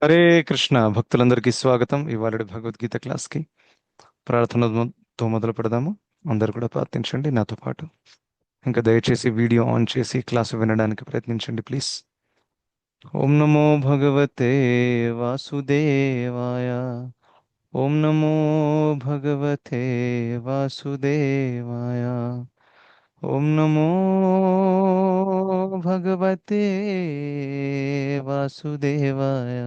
హరే కృష్ణ భక్తులందరికీ స్వాగతం. ఇవాళ భగవద్గీత క్లాస్కి ప్రార్థనతో మొదలు పెడదాము. అందరు కూడా ప్రార్థించండి నాతో పాటు. ఇంకా దయచేసి వీడియో ఆన్ చేసి క్లాసు వినడానికి ప్రయత్నించండి ప్లీజ్. ఓం నమో భగవతే వాసుదేవాయ. ఓం నమో భగవతే వాసుదేవాయ. ఓం నమో భగవతే వాసుదేవాయ.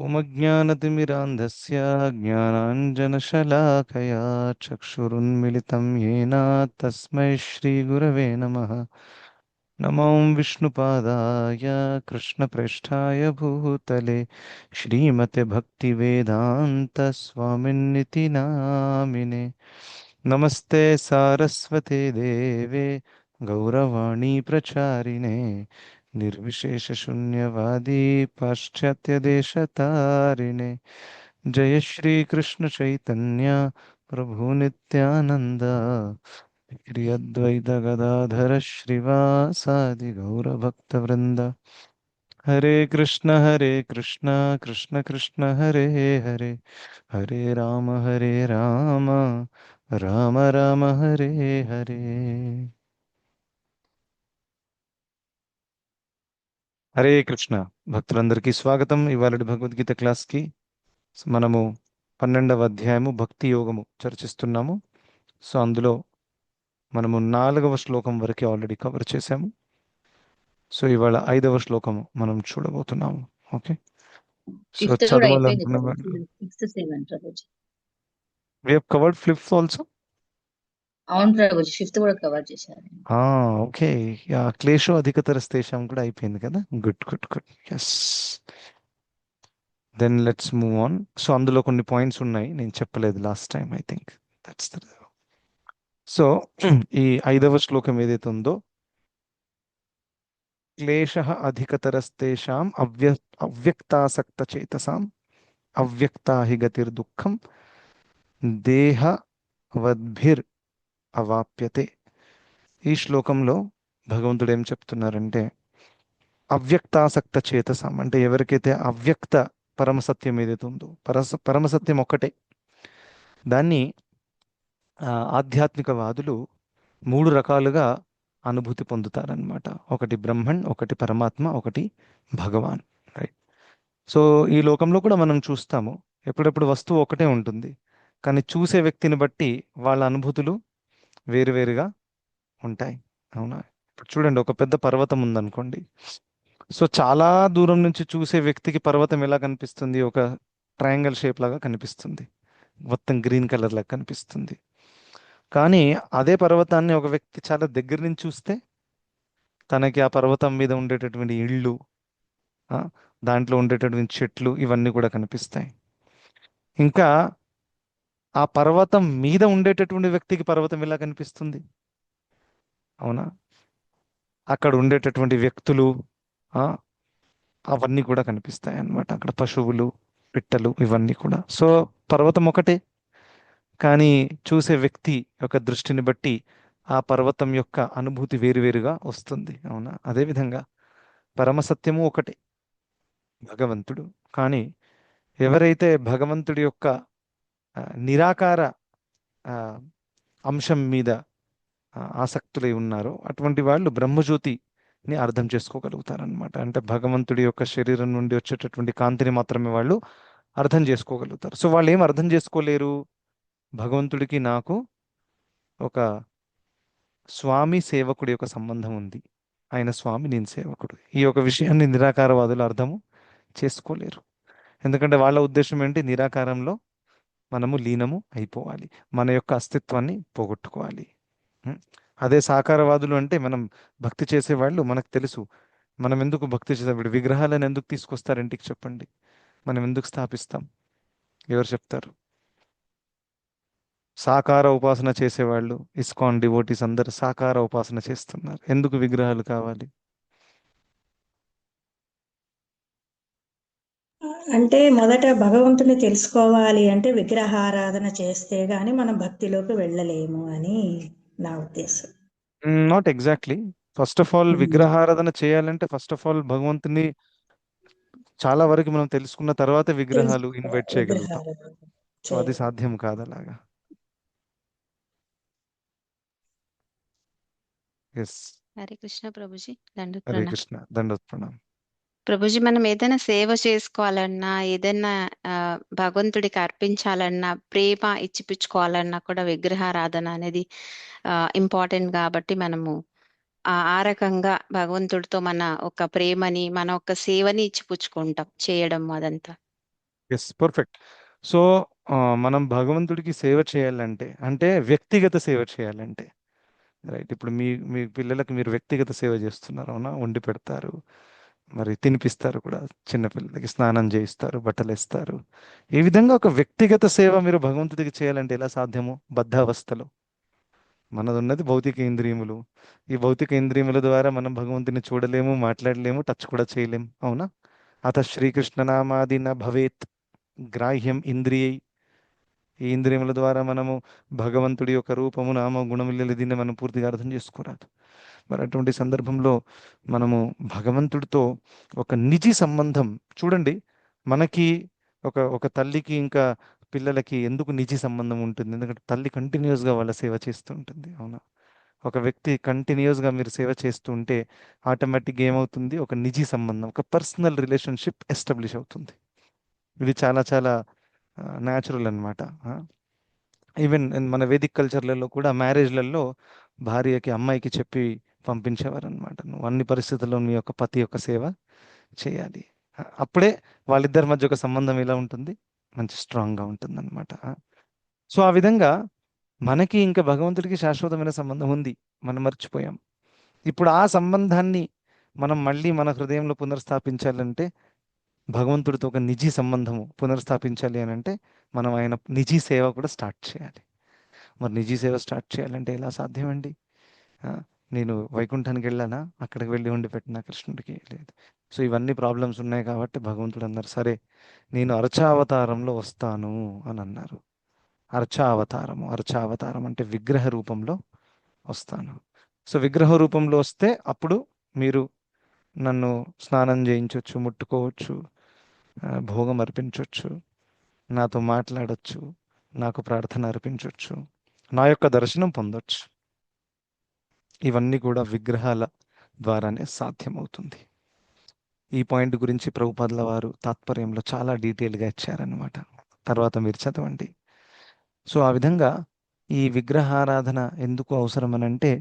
ఓమజ్ఞానతిమిరాంధస్య జ్ఞానాంజనశలాకయా చక్షురున్మిళితం येन తస్మై శ్రీగురవే నమః. నమో విష్ణుపాదాయ కృష్ణప్రేష్ఠాయ భూతలే శ్రీమతే భక్తివేదాంత స్వామిన్నితి నామినే. నమస్తే సారస్వతే దేవే గౌరవాణి ప్రచారిణే నిర్విశేషశూన్యవాदी पाश्चात्यदेशतारिणे. जय श्री कृष्ण चैतन्य प्रभु नित्यानंद श्री अद्वैत गदाधर श्रीवासादि गौरभक्तवृंद. हरे कृष्ण कृष्ण कृष्ण हरे हरे हरे राम राम राम हरे हरे. హరే కృష్ణ భక్తులందరికీ స్వాగతం. ఇవాళ భగవద్గీత క్లాస్కి మనము 12వ అధ్యాయము భక్తి యోగము చర్చిస్తున్నాము. సో అందులో మనము 4వ శ్లోకం వరకు ఆల్రెడీ కవర్ చేసాము. సో ఇవాళ 5వ శ్లోకము మనం చూడబోతున్నాము. ఓకే, సో ఫిఫ్త్ కూడా అయిపోయింది చదవాలనుకున్న ప్రభుజీ. వాళ్ళు sixth seven Prabhuji. We have covered fifth also. అవును ప్రభుజీ, ఫిఫ్త్ కూడా కవర్ చేశారు. ఓకే, యా క్లేశో అధికతరస్తేషాం కూడా అయిపోయింది కదా. Good good good, yes. Then let's move on. So అందులో కొన్ని పాయింట్స్ ఉన్నాయి, నేను చెప్పలేదు last time. I think that's the. So ఈ 5వ శ్లోకం ఏదైతే ఉందో, క్లేశ అధికతరస్తేషాం అవ్యక్తాసక్త చేతసాం అవ్యక్తా హి గతిర్దుఃఖం దేహవద్భిర్ అవాప్యతే. ఈ శ్లోకంలో భగవంతుడు ఏం చెప్తున్నారంటే, అవ్యక్తాసక్త చేతసాం అంటే ఎవరికైతే అవ్యక్త పరమసత్యం ఏదైతే ఉందో, పరమసత్యం ఒక్కటే, దాన్ని ఆధ్యాత్మికవాదులు 3 రకాలుగా అనుభూతి పొందుతారనమాట. ఒకటి బ్రహ్మణ్, ఒకటి పరమాత్మ, ఒకటి భగవాన్. రైట్. సో ఈ లోకంలో కూడా మనం చూస్తాము, ఎప్పుడెప్పుడు వస్తువు ఒకటే ఉంటుంది, కానీ చూసే వ్యక్తిని బట్టి వాళ్ళ అనుభూతులు వేరువేరుగా ఉంటాయి. అవునా? ఇప్పుడు చూడండి, ఒక పెద్ద పర్వతం ఉందనుకోండి. సో చాలా దూరం నుంచి చూసే వ్యక్తికి పర్వతం ఎలా కనిపిస్తుంది? ఒక ట్రయాంగిల్ షేప్ లాగా కనిపిస్తుంది, మొత్తం గ్రీన్ కలర్ లాగా కనిపిస్తుంది. కానీ అదే పర్వతాన్ని ఒక వ్యక్తి చాలా దగ్గర నుంచి చూస్తే తనకి ఆ పర్వతం మీద ఉండేటటువంటి ఇళ్ళు, ఆ, దాంట్లో ఉండేటటువంటి చెట్లు, ఇవన్నీ కూడా కనిపిస్తాయి. ఇంకా ఆ పర్వతం మీద ఉండేటటువంటి వ్యక్తికి పర్వతం ఎలా కనిపిస్తుంది? అవునా? అక్కడ ఉండేటటువంటి వ్యక్తులు, ఆ, అవన్నీ కూడా కనిపిస్తాయి అన్నమాట. అక్కడ పశువులు, పిట్టలు, ఇవన్నీ కూడా. సో పర్వతం ఒకటే, కానీ చూసే వ్యక్తి యొక్క దృష్టిని బట్టి ఆ పర్వతం యొక్క అనుభూతి వేరువేరుగా వస్తుంది. అవునా? అదేవిధంగా పరమసత్యము ఒకటే, భగవంతుడు. కానీ ఎవరైతే భగవంతుడి యొక్క నిరాకార ఆ, అంశం మీద ఆసక్తులై ఉన్నారో అటువంటి వాళ్ళు బ్రహ్మజ్యోతిని అర్థం చేసుకోగలుగుతారనమాట. అంటే భగవంతుడి యొక్క శరీరం నుండి వచ్చేటటువంటి కాంతిని మాత్రమే వాళ్ళు అర్థం చేసుకోగలుగుతారు. సో వాళ్ళు ఏం అర్థం చేసుకోలేరు? భగవంతుడికి నాకు ఒక స్వామి సేవకుడి యొక్క సంబంధం ఉంది, ఆయన స్వామి, నేను సేవకుడు. ఈ యొక్క విషయాన్ని నిరాకారవాదులు అర్థము చేసుకోలేరు. ఎందుకంటే వాళ్ళ ఉద్దేశం ఏంటి? నిరాకారంలో మనము లీనము అయిపోవాలి, మన యొక్క అస్తిత్వాన్ని పోగొట్టుకోవాలి. ఉం? అదే సాకారవాదులు అంటే, మనం భక్తి చేసేవాళ్ళు, మనకు తెలుసు మనం ఎందుకు భక్తి చేసే, ఇప్పుడు విగ్రహాలను ఎందుకు తీసుకొస్తారు ఇంటికి చెప్పండి? మనం ఎందుకు స్థాపిస్తాం? ఎవరు చెప్తారు? సాకార ఉపాసన చేసేవాళ్ళు, ఇస్కాన్ డివోటీస్ అందరు సాకార ఉపాసన చేస్తున్నారు. ఎందుకు విగ్రహాలు కావాలి? అంటే మొదట భగవంతుని తెలుసుకోవాలి అంటే విగ్రహారాధన చేస్తే గాని మనం భక్తిలోకి వెళ్ళలేము అని నా ఉద్దేశం. Not exactly. First of all విగ్రహారాధన చేయాలంటే ఫస్ట్ ఆఫ్ ఆల్ భగవంతుని చాలా వరకు మనం తెలుసుకున్న తర్వాత విగ్రహాలు తెలుసుకో ఇన్వైట్ చేయగలుగుతాం. విగ్రహాలు సో అది చేయాలి. సాధ్యం కాదు అలాగా. ఎస్. హరే కృష్ణ ప్రభుజీ, దండకు హరే ప్రణామం. కృష్ణ, దండోత్ ప్రణామ్. ప్రభుజీ, మనం ఏదైనా సేవ చేసుకోవాలన్నా, ఏదైనా భగవంతుడికి అర్పించాలన్నా, ప్రేమ ఇచ్చిపుచ్చుకోవాలన్నా కూడా విగ్రహారాధన అనేది ఇంపార్టెంట్. కాబట్టి మనము ఆ రకంగా భగవంతుడితో మన ఒక ప్రేమని, మన ఒక సేవని ఇచ్చిపుచ్చుకుంటాం చేయడం అదంతా. Yes, perfect. సో మనం భగవంతుడికి సేవ చేయాలంటే, అంటే వ్యక్తిగత సేవ చేయాలంటే, రైట్, ఇప్పుడు మీ మీ పిల్లలకు మీరు వ్యక్తిగత సేవ చేస్తున్నారు, అవునా? వండి పెడతారు, మరి తినిపిస్తారు కూడా, చిన్నపిల్లలకి స్నానం చేయిస్తారు, బట్టలు ఇస్తారు. ఈ విధంగా ఒక వ్యక్తిగత సేవ మీరు భగవంతుడికి చేయాలంటే ఎలా సాధ్యము? బద్ధావస్థలో మనది ఉన్నది భౌతిక ఇంద్రియములు. ఈ భౌతిక ఇంద్రియముల ద్వారా మనం భగవంతుని చూడలేము, మాట్లాడలేము, టచ్ కూడా చేయలేము, అవునా? అత శ్రీకృష్ణనామాదిన భవేత్ గ్రాహ్యం ఇంద్రియై. ఈ ఇంద్రియముల ద్వారా మనము భగవంతుడి యొక్క రూపము, నామ, గుణములు దీన్ని మనం పూర్తిగా అర్థం చేసుకోరాదు. మరి అటువంటి సందర్భంలో మనము భగవంతుడితో ఒక నిజి సంబంధం, చూడండి, మనకి ఒక ఒక తల్లికి ఇంకా పిల్లలకి ఎందుకు నిజి సంబంధం ఉంటుంది? ఎందుకంటే తల్లి కంటిన్యూస్గా వాళ్ళ సేవ చేస్తూ ఉంటుంది, అవునా? ఒక వ్యక్తి కంటిన్యూస్గా మీరు సేవ చేస్తూ ఉంటే ఆటోమేటిక్గా ఏమవుతుంది? ఒక నిజి సంబంధం, ఒక పర్సనల్ రిలేషన్షిప్ ఎస్టాబ్లిష్ అవుతుంది. ఇది చాలా చాలా న్యాచురల్ అనమాట. ఈవెన్ మన వేదిక్ కల్చర్లలో కూడా మ్యారేజ్లలో భార్యకి, అమ్మాయికి చెప్పి పంపించేవారు అనమాట. నువ్వు అన్ని పరిస్థితుల్లో నీ యొక్క పతి యొక్క సేవ చేయాలి. అప్పుడే వాళ్ళిద్దరి మధ్య ఒక సంబంధం ఎలా ఉంటుంది? మంచి స్ట్రాంగ్గా ఉంటుంది అనమాట. సో ఆ విధంగా మనకి ఇంకా భగవంతుడికి శాశ్వతమైన సంబంధం ఉంది, మనం మర్చిపోయాం. ఇప్పుడు ఆ సంబంధాన్ని మనం మళ్ళీ మన హృదయంలో పునర్స్థాపించాలంటే, భగవంతుడితో ఒక నిజీ సంబంధము పునర్స్థాపించాలి అని అంటే, మనం ఆయన నిజీ సేవ కూడా స్టార్ట్ చేయాలి. మరి నిజీ సేవ స్టార్ట్ చేయాలంటే ఎలా సాధ్యమండి? ఆ, నేను వైకుంఠానికి వెళ్ళానా, అక్కడికి వెళ్ళి వండి పెట్టినా కృష్ణుడికి? లేదు. సో ఇవన్నీ ప్రాబ్లమ్స్ ఉన్నాయి కాబట్టి భగవంతుడు అన్నారు, సరే నేను అర్చావతారంలో వస్తాను అని అన్నారు. అర్చావతారము, అర్చావతారం అంటే విగ్రహ రూపంలో వస్తాను. సో విగ్రహ రూపంలో వస్తే అప్పుడు మీరు నన్ను స్నానం చేయించవచ్చు, ముట్టుకోవచ్చు, భోగం అర్పించవచ్చు, నాతో మాట్లాడచ్చు, నాకు ప్రార్థన అర్పించవచ్చు, నా యొక్క దర్శనం పొందొచ్చు. ఇవన్నీ కూడా విగ్రహాల ద్వారానే సాధ్యమవుతుంది. ఈ పాయింట్ గురించి ప్రభుపాదుల వారు తాత్పర్యంలో చాలా డీటెయిల్గా ఇచ్చారనమాట. తర్వాత మీరు చదవండి. సో ఆ విధంగా ఈ విగ్రహారాధన ఎందుకు అవసరం అని అంటే,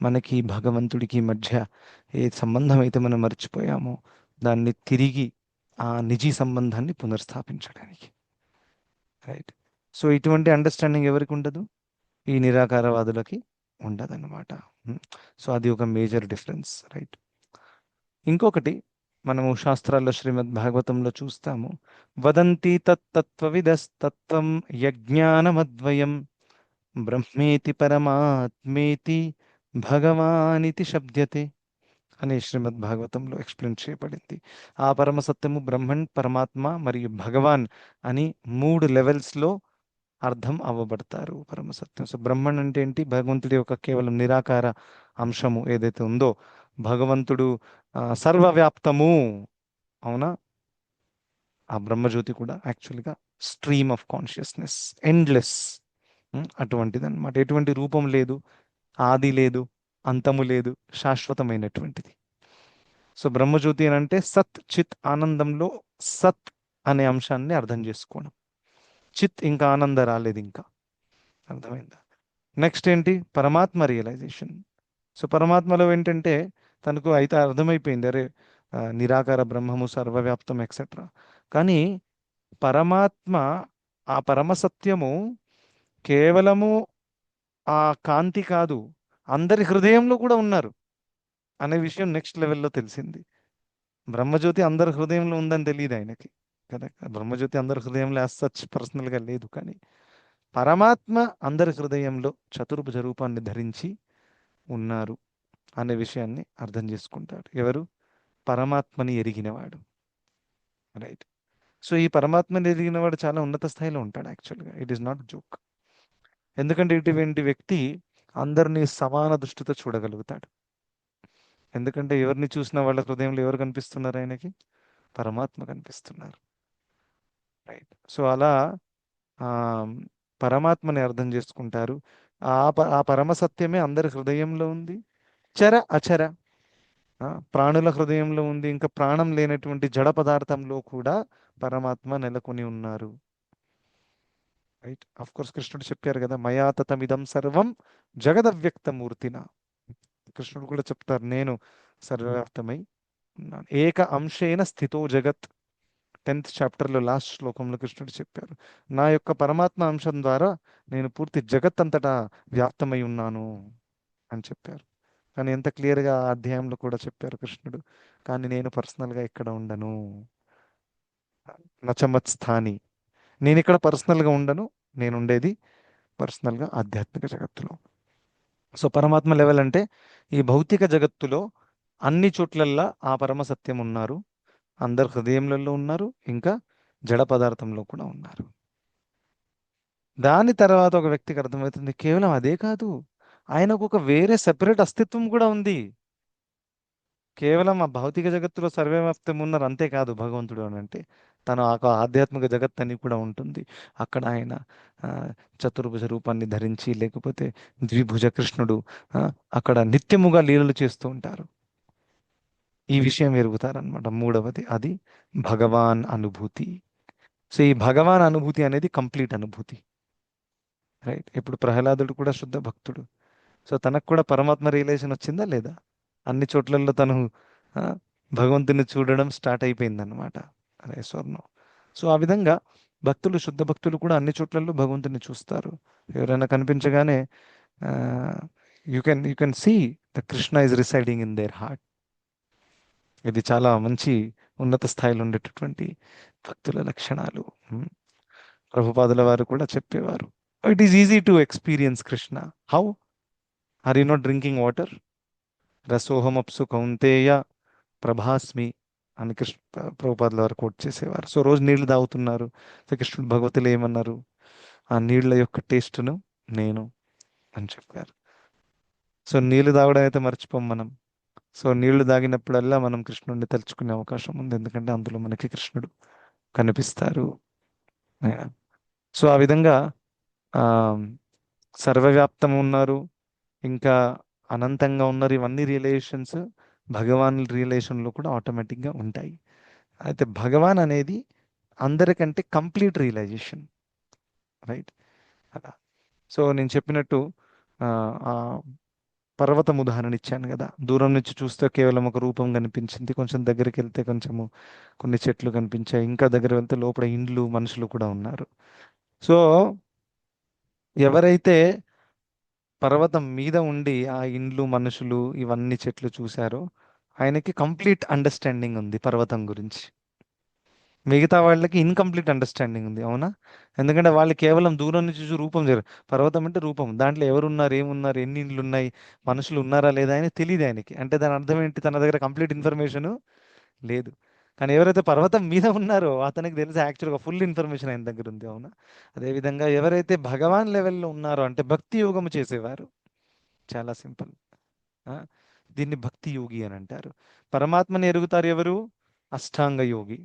మనకి భగవంతుడికి మధ్య ఏ సంబంధం అయితే మనం మర్చిపోయామో దాన్ని తిరిగి ఆ నిజీ సంబంధాన్ని పునర్స్థాపించడానికి, రైట్. సో ఇటువంటి అండర్స్టాండింగ్ ఎవరికి ఉండదు? ఈ నిరాకారవాదులకి ఉండదన్నమాట. సో అది ఒక మేజర్ డిఫరెన్స్, రైట్. ఇంకొకటి మనము శాస్త్రాల్లో శ్రీమద్ భాగవతంలో చూస్తాము, వదంతి తత్తత్వవిదస్తత్వం యజ్ఞానమద్వయం బ్రహ్మేతి పరమాత్మేతి భగవానితి శబ్దతే అని శ్రీమద్ భాగవతంలో ఎక్స్ప్లెయిన్ చేయబడింది. ఆ పరమసత్యము బ్రహ్మణ్, పరమాత్మ మరియు భగవాన్ అని 3 లెవెల్స్లో అర్థం అవ్వబడతారు పరమసత్యం. సో బ్రహ్మణ్ అంటే ఏంటి? భగవంతుడి యొక్క కేవలం నిరాకార అంశము ఏదైతే ఉందో, భగవంతుడు సర్వవ్యాప్తము, అవునా? ఆ బ్రహ్మజ్యోతి కూడా యాక్చువల్గా స్ట్రీమ్ ఆఫ్ కాన్షియస్నెస్, ఎండ్లెస్, అటువంటిది అనమాట. ఎటువంటి రూపం లేదు, ఆది లేదు, అంతము లేదు, శాశ్వతమైనటువంటిది. సో బ్రహ్మజ్యోతి అని అంటే సత్ చిత్ ఆనందంలో సత్ అనే అంశాన్ని అర్థం చేసుకోవడం. చిత్ ఇంకా ఆనంద రాలేదు ఇంకా, అర్థమైందా? నెక్స్ట్ ఏంటి? పరమాత్మ రియలైజేషన్. సో పరమాత్మలో ఏంటంటే తనకు అయితే అర్థమైపోయింది, అరే నిరాకార బ్రహ్మము సర్వవ్యాప్తం ఎక్సెట్రా. కానీ పరమాత్మ, ఆ పరమసత్యము కేవలము ఆ కాంతి కాదు, అందరి హృదయంలో కూడా ఉన్నారు అనే విషయం నెక్స్ట్ లెవెల్లో తెలిసింది. బ్రహ్మజ్యోతి అందరి హృదయంలో ఉందని తెలియదు ఆయనకి కదా. బ్రహ్మజ్యోతి అందరి హృదయంలో యాజ్ సచ్ పర్సనల్గా లేదు, కానీ పరమాత్మ అందరి హృదయంలో చతుర్భుజ రూపాన్ని ధరించి ఉన్నారు అనే విషయాన్ని అర్థం చేసుకుంటాడు ఎవరు? పరమాత్మని ఎరిగినవాడు, రైట్. సో ఈ పరమాత్మని ఎరిగినవాడు చాలా ఉన్నత స్థాయిలో ఉంటాడు యాక్చువల్గా. It is not joke. ఎందుకంటే ఇటువంటి వ్యక్తి అందరినీ సమాన దృష్టితో చూడగలుగుతాడు. ఎందుకంటే ఎవరిని చూసినా వాళ్ళ హృదయంలో ఎవరు కనిపిస్తున్నారు ఆయనకి? పరమాత్మ కనిపిస్తున్నారు. రైట్. సో అలా ఆ పరమాత్మని అర్థం చేసుకుంటారు. ఆ పరమ సత్యమే అందరి హృదయంలో ఉంది. చర అచర ప్రాణుల హృదయంలో ఉంది. ఇంకా ప్రాణం లేనటువంటి జడ పదార్థంలో కూడా పరమాత్మ నెలకొని ఉన్నారు. రైట్. ఆఫ్ కోర్స్ కృష్ణుడు చెప్పారు కదా, మయా తతమిదం సర్వం జగదవ్యక్తమూర్తిన. కృష్ణుడు కూడా చెప్తారు, నేను సర్వవ్యాప్తమై ఉన్నాను. ఏక అంశేన స్థితో జగత్. 10th చాప్టర్లో లాస్ట్ శ్లోకంలో కృష్ణుడు చెప్పారు, నా యొక్క పరమాత్మ అంశం ద్వారా నేను పూర్తి జగత్ అంతటా వ్యాప్తమై ఉన్నాను అని చెప్పారు. కానీ ఎంత క్లియర్గా ఆ అధ్యాయంలో కూడా చెప్పారు కృష్ణుడు, కానీ నేను పర్సనల్గా ఇక్కడ ఉండను. నచమత్ స్థాని, నేను ఇక్కడ పర్సనల్గా ఉండను, నేను ఉండేది పర్సనల్గా ఆధ్యాత్మిక జగత్తులో. సో పరమాత్మ లెవెల్ అంటే ఈ భౌతిక జగత్తులో అన్ని చోట్లల్లా ఆ పరమ సత్యం ఉన్నారు, అందరు హృదయంలో ఉన్నారు, ఇంకా జడ పదార్థంలో కూడా ఉన్నారు. దాని తర్వాత ఒక వ్యక్తికి అర్థమవుతుంది, కేవలం అదే కాదు, ఆయనకు ఒక వేరే సెపరేట్ అస్తిత్వం కూడా ఉంది. కేవలం ఆ భౌతిక జగత్తులో సర్వవ్యాప్తం ఉన్నారు అంతేకాదు భగవంతుడు అని అంటే, తన ఆధ్యాత్మిక జగత్ అని కూడా ఉంటుంది. అక్కడ ఆయన చతుర్భుజ రూపాన్ని ధరించి, లేకపోతే ద్విభుజ కృష్ణుడు అక్కడ నిత్యముగా లీలలు చేస్తూ ఉంటారు. ఈ విషయం ఎరుగుతారనమాట. మూడవది అది భగవాన్ అనుభూతి. సో ఈ భగవాన్ అనుభూతి అనేది కంప్లీట్ అనుభూతి. రైట్. ఇప్పుడు ప్రహ్లాదుడు కూడా శుద్ధ భక్తుడు. సో తనకు కూడా పరమాత్మ రియలైజేషన్ వచ్చిందా లేదా? అన్ని చోట్లలో తను ఆ, భగవంతుని చూడడం స్టార్ట్ అయిపోయిందన్నమాట. అదే స్వర్ణం. సో ఆ విధంగా భక్తులు, శుద్ధ భక్తులు కూడా అన్ని చోట్లలో భగవంతుని చూస్తారు. ఎవరైనా కనిపించగానే you can see the Krishna is residing in their heart. ఇది చాలా మంచి ఉన్నత స్థాయిలో ఉండేటటువంటి భక్తుల లక్షణాలు. ప్రభుపాదుల వారు కూడా చెప్పేవారు, it is easy to experience Krishna. How? Are you not drinking water? రసోహమప్సు కౌంతేయ ప్రభాస్మి అని ప్రభుపాదుల వారు కోట్ చేసేవారు. సో రోజు నీళ్లు తాగుతున్నారు. సో కృష్ణుడు భగవతులు ఏమన్నారు? ఆ నీళ్ల యొక్క టేస్ట్ను నేను అని చెప్పారు. సో నీళ్లు తాగడం అయితే మర్చిపోం మనం. సో నీళ్లు తాగినప్పుడల్లా మనం కృష్ణుడిని తలుచుకునే అవకాశం ఉంది, ఎందుకంటే అందులో మనకి కృష్ణుడు కనిపిస్తారు. సో ఆ విధంగా ఆ సర్వవ్యాప్తం ఉన్నారు, ఇంకా అనంతంగా ఉన్నారు. ఇవన్నీ రియలైజేషన్స్ భగవాన్ రియలైజేషన్లో కూడా ఆటోమేటిక్గా ఉంటాయి. అయితే భగవాన్ అనేది అందరికంటే కంప్లీట్ రియలైజేషన్. రైట్. అలా. సో నేను చెప్పినట్టు ఆ పర్వతం ఉదాహరణ ఇచ్చాను కదా, దూరం నుంచి చూస్తే కేవలం ఒక రూపం కనిపించింది, కొంచెం దగ్గరికి వెళ్తే కొంచెము కొన్ని చెట్లు కనిపించాయి, ఇంకా దగ్గర వెళ్తే లోపల ఇండ్లు, మనుషులు కూడా ఉన్నారు. సో ఎవరైతే పర్వతం మీద ఉండి ఆ ఇండ్లు, మనుషులు, ఇవన్నీ చెట్లు చూశారో ఆయనకి కంప్లీట్ అండర్స్టాండింగ్ ఉంది పర్వతం గురించి. మిగతా వాళ్ళకి ఇన్కంప్లీట్ అండర్స్టాండింగ్ ఉంది. అవునా? ఎందుకంటే వాళ్ళు కేవలం దూరం నుంచి చూసి రూపం చేయరు. పర్వతం అంటే రూపం, దాంట్లో ఎవరున్నారు, ఏమున్నారు, ఎన్ని ఇండ్లు ఉన్నాయి, మనుషులు ఉన్నారా లేదా అని తెలియదు ఆయనకి. అంటే దాని అర్థం ఏంటి? తన దగ్గర కంప్లీట్ ఇన్ఫర్మేషన్ లేదు. కానీ ఎవరైతే పర్వతం మీద ఉన్నారో అతనికి తెలిసి యాక్చువల్గా ఫుల్ ఇన్ఫర్మేషన్ ఆయన దగ్గర ఉంది. అవునా? అదేవిధంగా ఎవరైతే భగవాన్ లెవెల్లో ఉన్నారో, అంటే భక్తి యోగము చేసేవారు, చాలా సింపుల్, దీన్ని భక్తి యోగి అని అంటారు. పరమాత్మని ఎరుగుతారు ఎవరు? అష్టాంగ యోగి.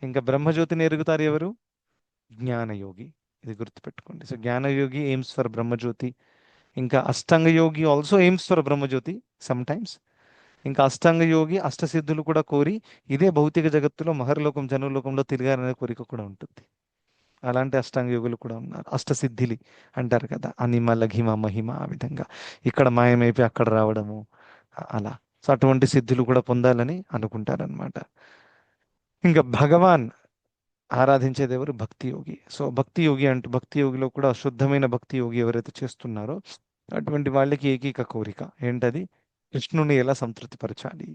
ఇంకా బ్రహ్మజ్యోతిని ఎరుగుతారు ఎవరు? జ్ఞానయోగి. ఇది గుర్తుపెట్టుకోండి. సో జ్ఞానయోగి ఎయిమ్స్ ఫర్ బ్రహ్మజ్యోతి, ఇంకా అష్టాంగ యోగి ఆల్సో ఎయిమ్స్ ఫర్ బ్రహ్మజ్యోతి సమ్ టైమ్స్. ఇంకా అష్టాంగ యోగి అష్టసిద్ధులు కూడా కోరి ఇదే భౌతిక జగత్తులో మహర్లోకం, జనులోకంలో తిరగాలనే కోరిక కూడా ఉంటుంది. అలాంటి అష్టాంగ యోగులు కూడా ఉన్నారు. అష్టసిద్ధిలి అంటారు కదా, అనిమ, లఘిమ, మహిమ. ఆ విధంగా ఇక్కడ మాయమైపోయి అక్కడ రావడము, అలా. సో అటువంటి సిద్ధులు కూడా పొందాలని అనుకుంటారనమాట. ఇంకా భగవాన్ ఆరాధించేది ఎవరు? భక్తి యోగి. సో భక్తి యోగి అంటూ, భక్తి యోగిలో కూడా శుద్ధమైన భక్తి యోగి ఎవరైతే చేస్తున్నారో అటువంటి వాళ్ళకి ఏకైక కోరిక ఏంటది? కృష్ణుని ఎలా సంతృప్తిపరచాలి.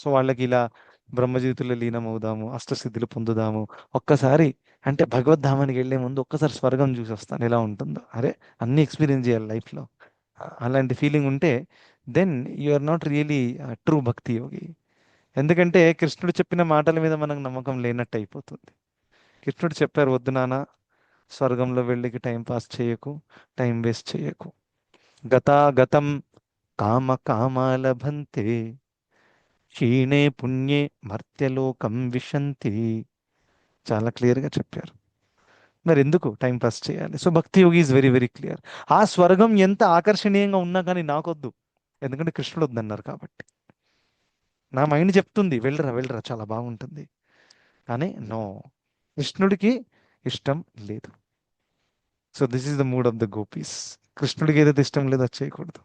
సో వాళ్ళకి ఇలా బ్రహ్మజీవితంలో లీనమవుదాము, అష్టసిద్ధులు పొందుదాము, ఒక్కసారి అంటే భగవద్ధామానికి వెళ్లే ముందు ఒక్కసారి స్వర్గం చూసి వస్తాను ఎలా ఉంటుందో, అరే అన్ని ఎక్స్పీరియన్స్ చేయాలి లైఫ్లో, అలాంటి ఫీలింగ్ ఉంటే then you are not really true bhakti yogi. ఎందుకంటే కృష్ణుడు చెప్పిన మాటల మీద మనకు నమ్మకం లేనట్టు అయిపోతుంది. కృష్ణుడు చెప్పారు, వద్దు నాన్న, స్వర్గంలో వెళ్ళికి టైం పాస్ చేయకు, టైం వేస్ట్ చేయకు. గతం కామ కామాలభంతే క్షీణే పుణ్యే మర్త్యలోకం విశంతి. చాలా క్లియర్గా చెప్పారు. మరి ఎందుకు టైం పాస్ చేయాలి? సో భక్తి యోగి ఈజ్ వెరీ వెరీ క్లియర్. ఆ స్వర్గం ఎంత ఆకర్షణీయంగా ఉన్నా కానీ నాకొద్దు, ఎందుకంటే కృష్ణుడు వద్దన్నారు కాబట్టి. నా మైండ్ చెప్తుంది వెళ్ళరా వెళ్ళరా చాలా బాగుంటుంది, కానీ నో, కృష్ణుడికి ఇష్టం లేదు. So this is the mood of the gopis. కృష్ణుడికి ఏదైతే ఇష్టం లేదో అది చేయకూడదు.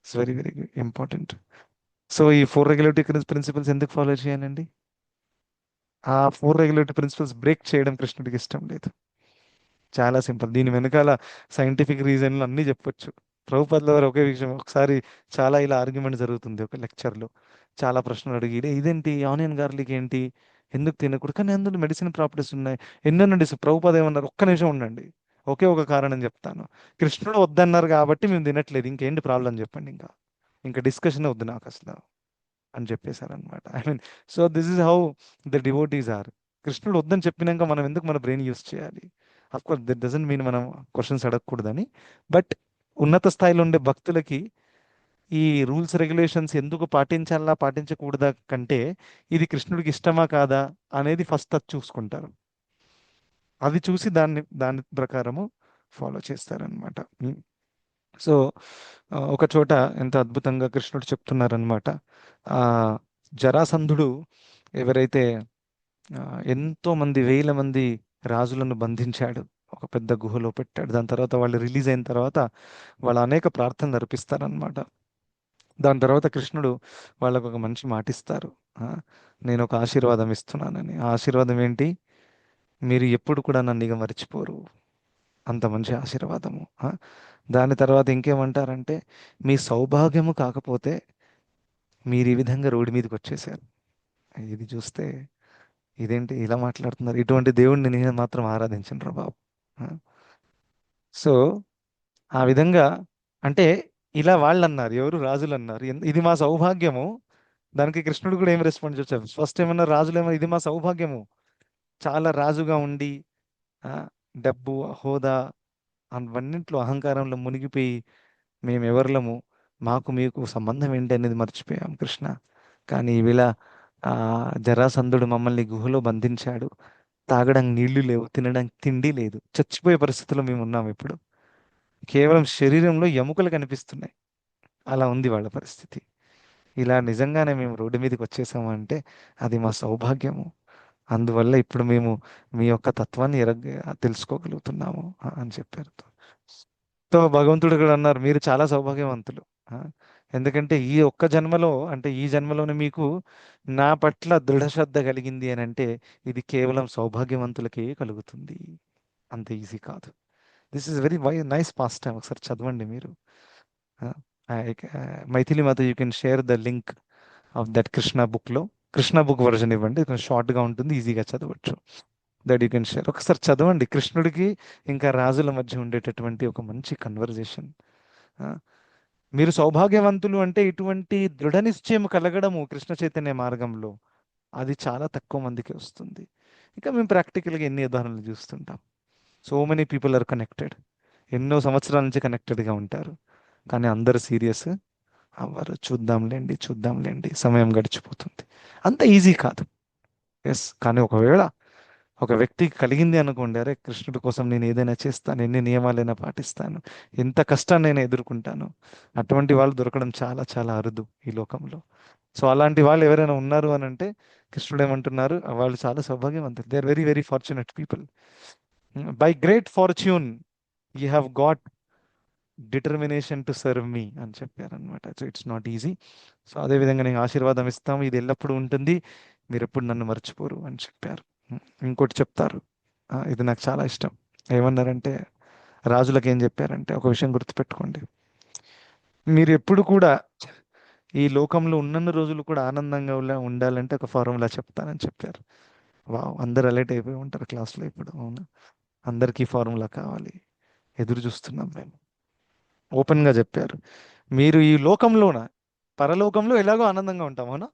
It's very very important. So ఈ 4 రెగ్యులేటరీ ప్రిన్సిపల్స్ ఎందుకు ఫాలో చేయాలండి? ఆ 4 రెగ్యులేటరీ ప్రిన్సిపల్స్ బ్రేక్ చేయడం కృష్ణుడికి ఇష్టం లేదు. చాలా సింపుల్. దీని వెనకాల సైంటిఫిక్ రీజన్లు అన్నీ చెప్పొచ్చు. ప్రభుపాదుల వారు ఒకే విషయం ఒకసారి చాలా ఇలా ఆర్గ్యుమెంట్ జరుగుతుంది ఒక లెక్చర్లో. చాలా ప్రశ్నలు అడిగి ఇదేంటి ఆనియన్ గార్లిక్ ఏంటి, ఎందుకు తినకూడదు, కానీ అందులో మెడిసిన్ ప్రాపర్టీస్ ఉన్నాయి ఎన్నోనండి. ప్రభుపాద ఏమన్నారు, ఒక్క నిమిషం ఉండండి, ఒకే ఒక కారణం చెప్తాను. కృష్ణుడు వద్దన్నారు కాబట్టి మేము తినట్లేదు, ఇంకేంటి ప్రాబ్లం చెప్పండి, ఇంకా డిస్కషన్ వద్దు నాకు అసలు అని చెప్పేశారనమాట. I mean, so this is how the devotees are. కృష్ణుడు వద్దని చెప్పినాక మనం ఎందుకు మన బ్రెయిన్ యూస్ చేయాలి? అఫ్కోర్స్ దట్ డజంట్ మీన్ మనం క్వశ్చన్స్ అడగకూడదని, బట్ ఉన్నత స్థాయిలో ఉండే భక్తులకి ఈ రూల్స్ రెగ్యులేషన్స్ ఎందుకు పాటించాలా పాటించకూడదా కంటే ఇది కృష్ణుడికి ఇష్టమా కాదా అనేది ఫస్ట్ అది చూసుకుంటారు. అది చూసి దాని ప్రకారము ఫాలో చేస్తారనమాట. సో ఒక చోట ఎంత అద్భుతంగా కృష్ణుడు చెప్తున్నారనమాట. ఆ జరాసంధుడు ఎవరైతే ఎంతో మంది వేల మంది రాజులను బంధించాడు, ఒక పెద్ద గుహలో పెట్టాడు. దాని తర్వాత వాళ్ళు రిలీజ్ అయిన తర్వాత వాళ్ళు అనేక ప్రార్థనలు అర్పిస్తారనమాట. దాని తర్వాత కృష్ణుడు వాళ్ళకు ఒక మంచి మాట ఇస్తారు. నేను ఒక ఆశీర్వాదం ఇస్తున్నానని. ఆ ఆశీర్వాదం ఏంటి? మీరు ఎప్పుడు కూడా నన్ను ఇక మర్చిపోరు. అంత మంచి ఆశీర్వాదము. దాని తర్వాత ఇంకేమంటారంటే, మీ సౌభాగ్యము కాకపోతే మీరు ఈ విధంగా రోడ్డు మీదకి వచ్చేసారు. ఇది చూస్తే ఇదేంటి ఇలా మాట్లాడుతున్నారు, ఇటువంటి దేవుడిని నేను మాత్రం ఆరాధించను రా బాబు. సో ఆ విధంగా అంటే ఇలా వాళ్ళు అన్నారు, ఎవరు రాజులు అన్నారు, ఇది మా సౌభాగ్యము. దానికి కృష్ణుడు కూడా ఏం రెస్పాన్స్ వచ్చారు? ఫస్ట్ ఏమన్నా రాజులు ఏమన్నా ఇది మా సౌభాగ్యము, చాలా రాజుగా ఉండి డబ్బు హోదా అవన్నింటిలో అహంకారంలో మునిగిపోయి మేము ఎవరిలము, మాకు మీకు సంబంధం ఏంటి అనేది మర్చిపోయాం కృష్ణ. కానీ ఈవేళ జరాసంధుడు మమ్మల్ని గుహలో బంధించాడు, తాగడానికి నీళ్లు లేవు, తినడానికి తిండి లేదు, చచ్చిపోయే పరిస్థితిలో మేము ఉన్నాం. ఇప్పుడు కేవలం శరీరంలో ఎముకలు కనిపిస్తున్నాయి, అలా ఉంది వాళ్ళ పరిస్థితి. ఇలా నిజంగానే మేము రోడ్డు మీదకి వచ్చేసాము అంటే అది మా సౌభాగ్యము. అందువల్ల ఇప్పుడు మేము మీ యొక్క తత్వాన్ని తెలుసుకోగలుగుతున్నాము అని చెప్పారు. సో భగవంతుడు కూడా అన్నారు, మీరు చాలా సౌభాగ్యవంతులు. ఎందుకంటే ఈ ఒక్క జన్మలో, అంటే ఈ జన్మలోనే మీకు నా పట్ల దృఢ శ్రద్ధ కలిగింది అని అంటే ఇది కేవలం సౌభాగ్యవంతులకే కలుగుతుంది, అంత ఈజీ కాదు. This is very nice past time. ఒకసారి చదవండి మీరు. మైథిలి మాత, you can share the link of that Krishna బుక్లో. కృష్ణ బుక్ వర్జన్ ఇవ్వండి, కొంచెం షార్ట్గా ఉంటుంది, ఈజీగా చదవచ్చు. That you can share. ఒకసారి చదవండి. కృష్ణుడికి ఇంకా రాజుల మధ్య ఉండేటటువంటి ఒక మంచి కన్వర్జేషన్. మీరు సౌభాగ్యవంతులు అంటే ఇటువంటి దృఢ నిశ్చయం కలగడము కృష్ణ చైతన్య మార్గంలో అది చాలా తక్కువ మందికి వస్తుంది. ఇంకా మేము ప్రాక్టికల్గా ఎన్ని ఉదాహరణలు చూస్తుంటాం. So many people are connected, ఎన్నో సంవత్సరాల నుంచి కనెక్టెడ్గా ఉంటారు, కానీ అందరు సీరియస్ అవ్వరు. చూద్దాంలేండి సమయం గడిచిపోతుంది. అంత ఈజీ కాదు. ఎస్, కానీ ఒకవేళ ఒక వ్యక్తికి కలిగింది అనుకోండి, అరే కృష్ణుడి కోసం నేను ఏదైనా చేస్తాను, ఎన్ని నియమాలైనా పాటిస్తాను, ఎంత కష్టాన్ని నేను ఎదుర్కొంటాను, అటువంటి వాళ్ళు దొరకడం చాలా చాలా అరుదు ఈ లోకంలో. సో అలాంటి వాళ్ళు ఎవరైనా ఉన్నారు అని అంటే కృష్ణుడు ఏమంటున్నారు, వాళ్ళు చాలా సౌభాగ్యవంతులు. They are very very fortunate people. By great fortune you have got determination to serve me అని చెప్పారనమాట. So it's not easy. So అదేవిధంగా నేను ఆశీర్వాదం ఇస్తాము, ఇది ఎల్లప్పుడూ ఉంటుంది, మీరు ఎప్పుడు నన్ను మర్చిపోరు అని చెప్పారు. ఇంకోటి చెప్తారు, ఇది నాకు చాలా ఇష్టం. ఏమన్నారంటే, రాజులకు ఏం చెప్పారంటే, ఒక విషయం గుర్తుపెట్టుకోండి, మీరు ఎప్పుడు కూడా ఈ లోకంలో ఉన్నన్ని రోజులు కూడా ఆనందంగా ఉండాలంటే ఒక ఫార్ములా చెప్తానని చెప్పారు. అందరు అలర్ట్ అయిపోయి ఉంటారు క్లాస్లో ఇప్పుడు. అవునా, అందరికీ ఫార్ములా కావాలి, ఎదురు చూస్తున్నాం మేము. ఓపెన్గా చెప్పారు, మీరు ఈ లోకంలోన పరలోకంలో ఎలాగో ఆనందంగా ఉంటాం, అవునా,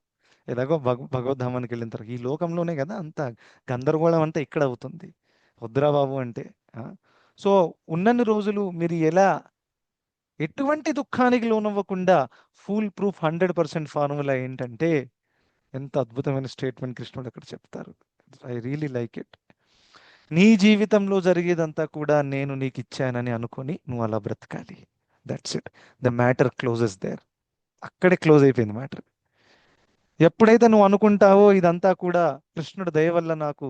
ఎలాగో భగవద్ధామానికి వెళ్ళిన తర్వాత ఈ లోకంలోనే కదా అంత గందరగోళం అంతా ఇక్కడ అవుతుంది, వద్దురా బాబు అంటే. సో ఉన్నన్ని రోజులు మీరు ఎలా ఎటువంటి దుఃఖానికి లోనవ్వకుండా ఫుల్ ప్రూఫ్ 100% ఫార్ములా ఏంటంటే ఎంత అద్భుతమైన స్టేట్మెంట్ కృష్ణుడు అక్కడ చెప్తారు. I really like it. నీ జీవితంలో జరిగేదంతా కూడా నేను నీకు ఇచ్చానని అనుకొని నువ్వు అలా బ్రతకాలి. That's it. The matter closes there. అక్కడే క్లోజ్ అయిపోయింది మ్యాటర్. ఎప్పుడైతే నువ్వు అనుకుంటావో ఇదంతా కూడా కృష్ణుడి దయ వల్ల నాకు